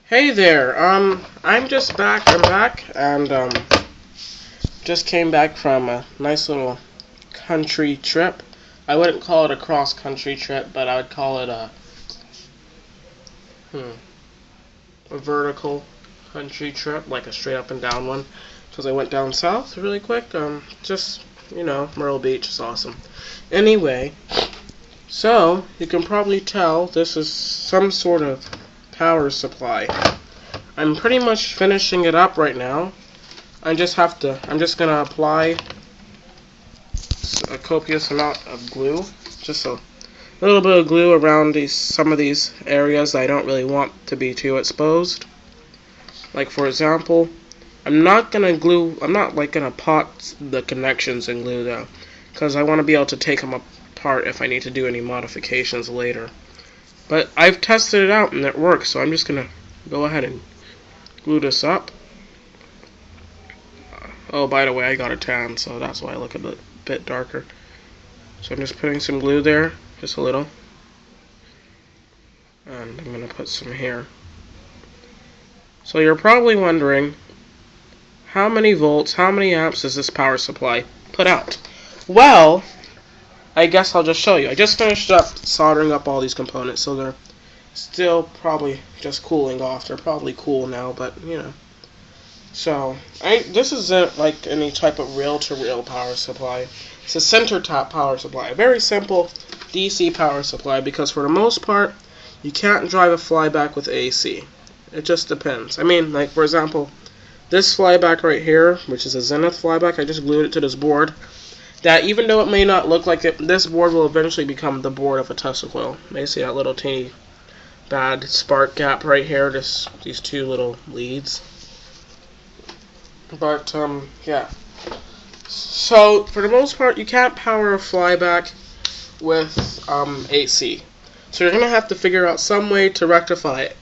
Hey there, I'm just back, I'm back, and, just came back from a nice little country trip. I wouldn't call it a cross-country trip, but I would call it a vertical country trip, like a straight up and down one, because I went down south really quick, Myrtle Beach is awesome. Anyway, so, you can probably tell this is some sort of power supply. I'm pretty much finishing it up right now. I'm just gonna apply a copious amount of glue, just a little bit of glue around some of these areas I don't really want to be too exposed. Like for example, I'm not gonna pot the connections in glue though, because I want to be able to take them apart if I need to do any modifications later. But I've tested it out and it works, so I'm just gonna go ahead and glue this up. Oh, by the way, I got a tan, so that's why I look a bit darker. So I'm just putting some glue there, just a little. And I'm gonna put some here. So you're probably wondering, how many volts, how many amps does this power supply put out? Well, I guess I'll just show you. I just finished up soldering up all these components, so they're still probably just cooling off. They're probably cool now, but you know. So, this isn't like any type of reel-to-reel power supply. It's a center tap power supply. A very simple DC power supply, because for the most part, you can't drive a flyback with AC. It just depends. I mean, like for example, this flyback right here, which is a Zenith flyback, I just glued it to this board. That even though it may not look like it, this board will eventually become the board of a Tesla coil. You may see that little teeny bad spark gap right here, these two little leads. But, yeah. So, for the most part, you can't power a flyback with AC. So you're going to have to figure out some way to rectify it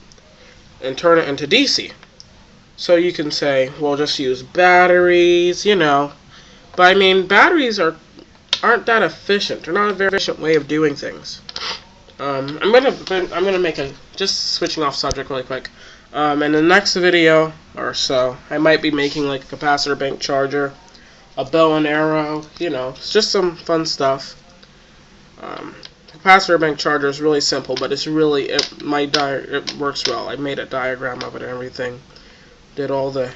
and turn it into DC. So you can say, well, just use batteries, you know. But I mean, batteries aren't that efficient. They're not a very efficient way of doing things. I'm gonna make just switching off subject really quick. In the next video or so, I might be making like a capacitor bank charger, a bow and arrow. You know, it's just some fun stuff. Capacitor bank charger is really simple, but it's really it works well. I made a diagram of it and everything. I did all the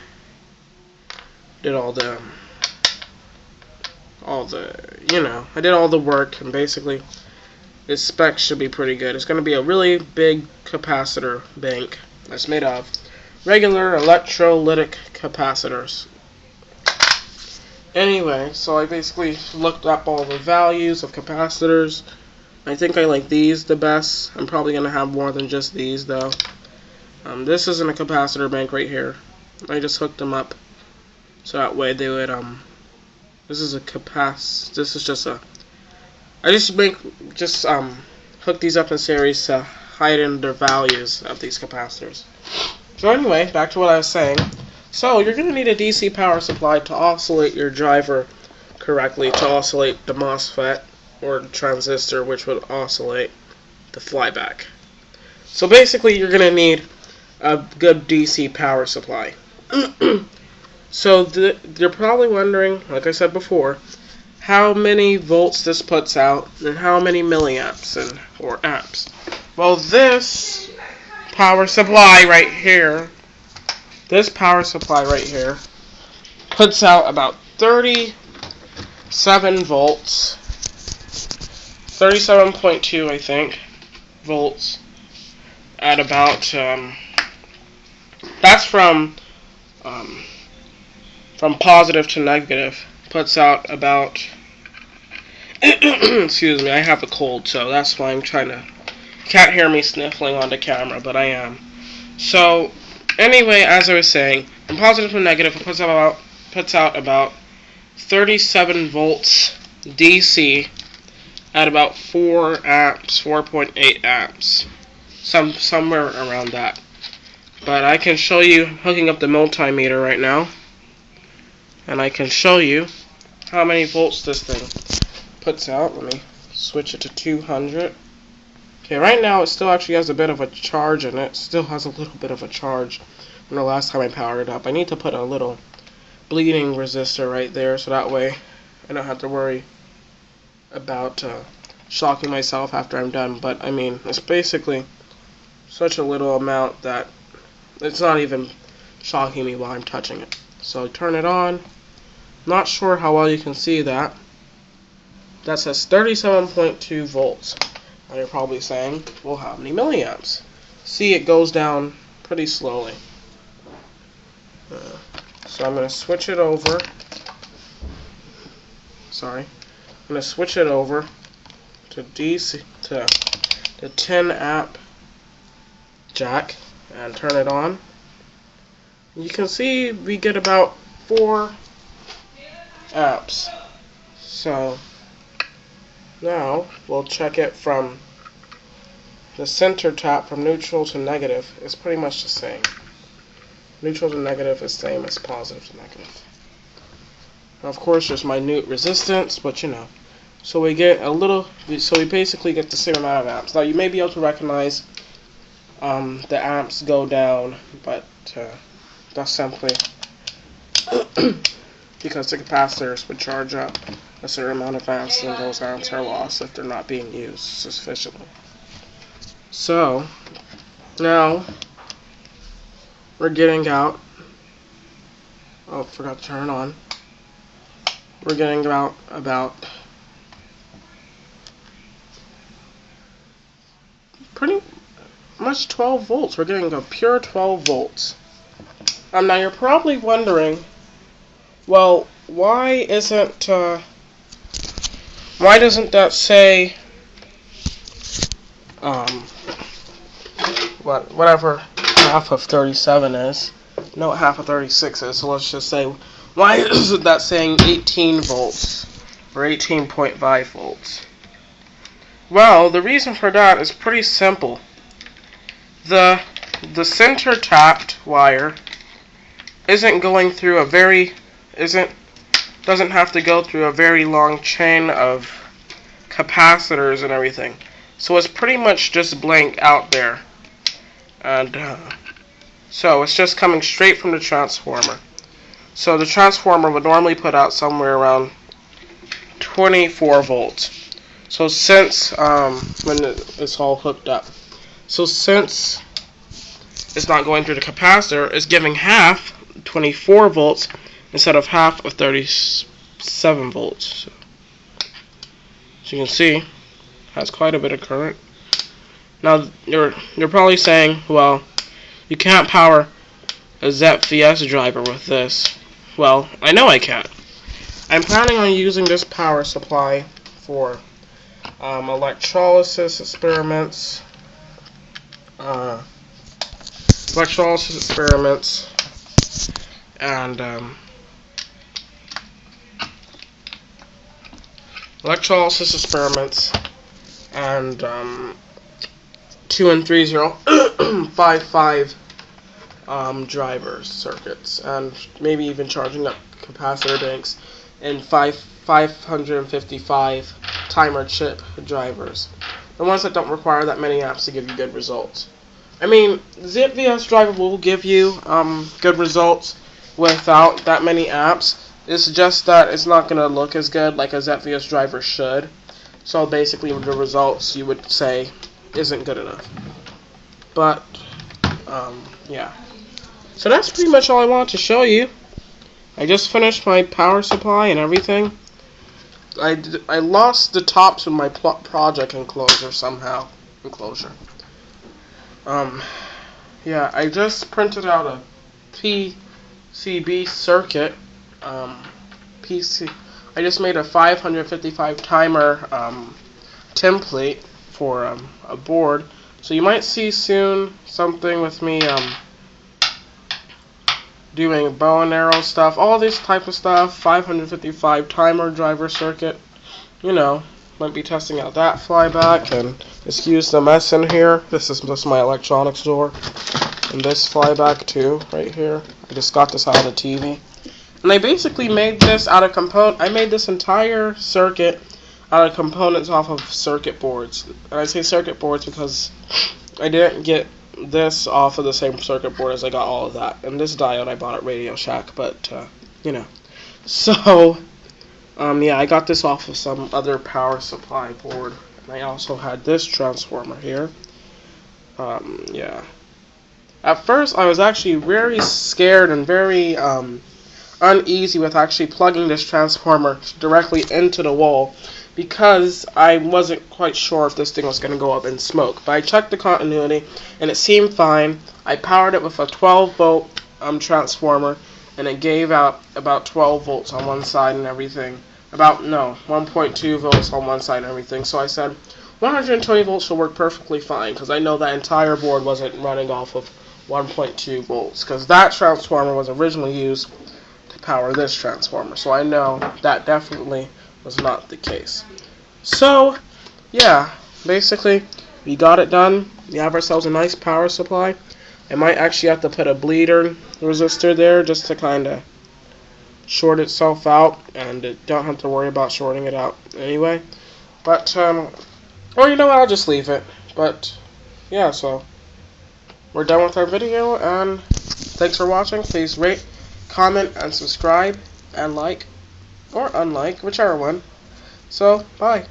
work, and basically its specs should be pretty good. It's going to be a really big capacitor bank that's made of regular electrolytic capacitors. Anyway, so I basically looked up all the values of capacitors. I think I like these the best. I'm probably going to have more than just these though. This isn't a capacitor bank right here. I just hooked them up so that way they would this is just a I just hook these up in series to hide in the values of these capacitors. So anyway, back to what I was saying. So you're going to need a DC power supply to oscillate your driver correctly, to oscillate the MOSFET or transistor, which would oscillate the flyback. So basically you're going to need a good DC power supply. So you're probably wondering, like I said before, how many volts this puts out and how many milliamps or amps. Well, this power supply right here, puts out about 37 volts, 37.2 I think volts at about that's from positive to negative. Puts out about excuse me, I have a cold, so that's why I'm can't hear me sniffling on the camera, but I am. So anyway, as I was saying, from positive to negative, it puts out about 37 volts DC at about 4 amps, 4.8 amps, somewhere around that. But I can show you hooking up the multimeter right now, and I can show you how many volts this thing puts out. Let me switch it to 200. Okay, right now it still actually has a bit of a charge in it. Still has a little bit of a charge from the last time I powered it up. I need to put a little bleeding resistor right there so that way I don't have to worry about shocking myself after I'm done. But I mean, it's basically such a little amount that it's not even shocking me while I'm touching it. So turn it on. Not sure how well you can see that. That says 37.2 volts. Now you're probably saying, well, how many milliamps? See, it goes down pretty slowly. So I'm going to switch it over. Sorry. I'm going to switch it over to DC to the 10 amp jack and turn it on. You can see we get about 4 amps. So now we'll check it from the center tap from neutral to negative. It's pretty much the same. Neutral to negative is the same as positive to negative. Now, of course, there's minute resistance, but you know. So we get a little. So we basically get the same amount of amps. Now you may be able to recognize the amps go down, but that's simply because the capacitors would charge up a certain amount of amps, and those amps are lost if they're not being used sufficiently. So now we're getting out. Oh, forgot to turn it on. We're getting about pretty much 12 volts. We're getting a pure 12 volts. Now you're probably wondering, well, why doesn't that say whatever half of 37 is? No, half of 36 is. So let's just say, why isn't that saying 18 volts or 18.5 volts? Well, the reason for that is pretty simple. The center tapped wire isn't going through a doesn't have to go through a very long chain of capacitors and everything. So it's pretty much just blank out there. And so it's just coming straight from the transformer. So the transformer would normally put out somewhere around 24 volts. So since when it's all hooked up. So since it's not going through the capacitor, it's giving half 24 volts instead of half of 37 volts. So as you can see, it has quite a bit of current. Now you're probably saying, well, you can't power a ZVS driver with this. Well, I know I can't. I'm planning on using this power supply for electrolysis experiments. And electrolysis experiments and 2and3055 driver circuits, and maybe even charging up capacitor banks in 555 timer chip drivers. The ones that don't require that many amps to give you good results. I mean, ZVS driver will give you good results without that many amps. It's just that it's not going to look as good like a ZVS driver should. So basically the results you would say isn't good enough. But, yeah. So that's pretty much all I wanted to show you. I just finished my power supply and everything. I lost the tops of my project enclosure somehow. Yeah, I just printed out a PCB circuit. I just made a 555 timer template for a board. So you might see soon something with me doing bow and arrow stuff, all this type of stuff. 555 timer driver circuit. You know, might be testing out that flyback, and excuse the mess in here. This is just my electronics door, and this flyback too, right here. I just got this out of the TV, and I basically made this out of I made this entire circuit out of components off of circuit boards. And I say circuit boards because I didn't get this off of the same circuit board as I got all of that. And this diode I bought at Radio Shack, but, you know. So, yeah, I got this off of some other power supply board. And I also had this transformer here. Yeah. At first, I was actually very scared and very, uneasy with actually plugging this transformer directly into the wall because I wasn't quite sure if this thing was going to go up in smoke. But I checked the continuity and it seemed fine. I powered it with a 12 volt transformer and it gave out about 12 volts on one side and everything. 1.2 volts on one side and everything. So I said 120 volts will work perfectly fine because I know that entire board wasn't running off of 1.2 volts because that transformer was originally used to power this transformer. So I know that definitely was not the case. So, yeah, basically, we got it done. We have ourselves a nice power supply. I might actually have to put a bleeder resistor there just to kind of short itself out, and don't have to worry about shorting it out anyway. But, or you know what, I'll just leave it. But, yeah, so we're done with our video, and thanks for watching. Please rate, comment, and subscribe, and like, or unlike, whichever one. So, bye.